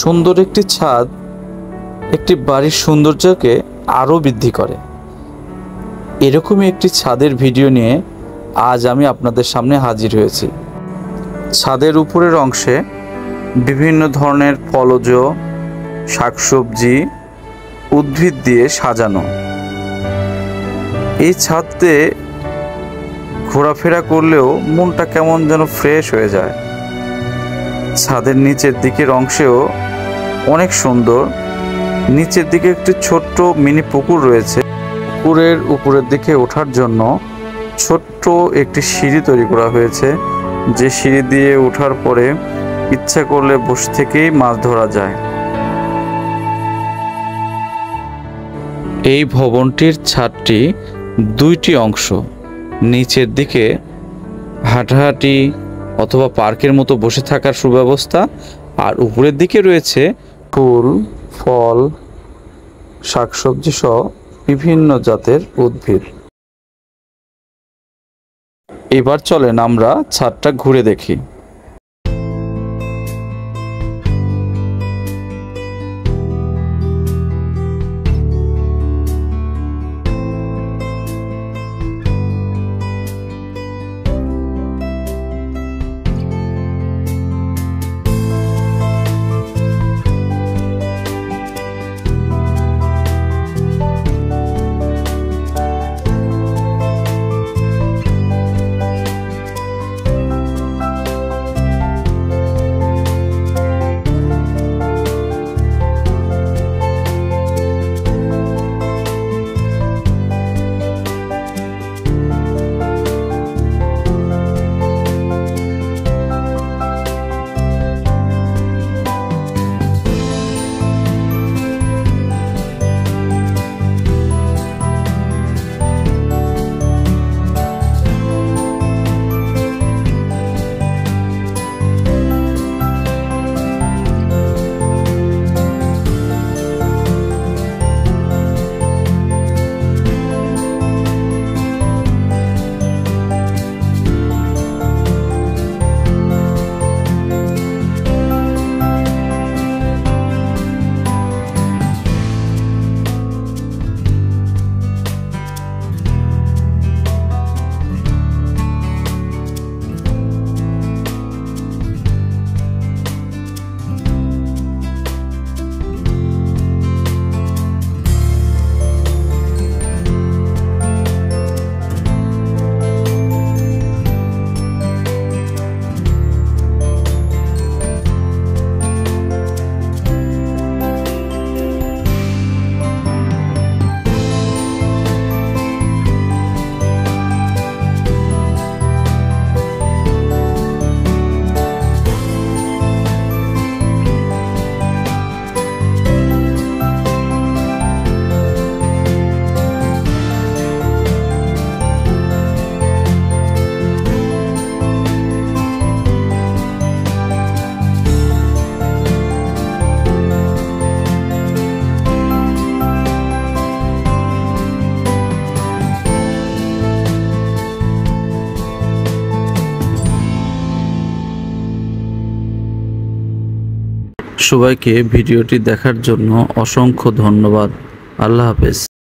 সুন্দর একটি ছাদ একটি বাড়ির সৌন্দর্যকে আরও বৃদ্ধি করে। এরকমই একটি ছাদের ভিডিও নিয়ে আজ আমি আপনাদের সামনে হাজির হয়েছি। ছাদের উপরের অংশে বিভিন্ন ধরনের ফলজ শাকসবজি উদ্ভিদ দিয়ে সাজানো। এই ছাদে ঘোরাফেরা করলেও মনটা কেমন যেন ফ্রেশ হয়ে যায়। ছাদের নিচের দিকের অংশেও অনেক সুন্দর। নিচের দিকে একটি ছোট্ট মিনি পুকুর রয়েছে। পুকুরের উপরের দিকে ওঠার জন্য ছোট্ট একটি সিঁড়ি তৈরি করা হয়েছে, যে সিঁড়ি দিয়ে ওঠার পরে ইচ্ছা করলে বসে থেকেই মাছ ধরা যায়। এই ভবনটির ছাদটি দুইটি অংশ। নিচের দিকে হাঁটাহাঁটি অথবা পার্কের মতো বসে থাকার সুব্যবস্থা, আর উপরের দিকে রয়েছে ফুল, ফল, শাকসবজি সহ বিভিন্ন জাতের উদ্ভিদ। এবার চলেন আমরা ছাদটা ঘুরে দেখি। সবাইকে ভিডিওটি দেখার জন্য অসংখ্য ধন্যবাদ। আল্লাহ হাফেজ।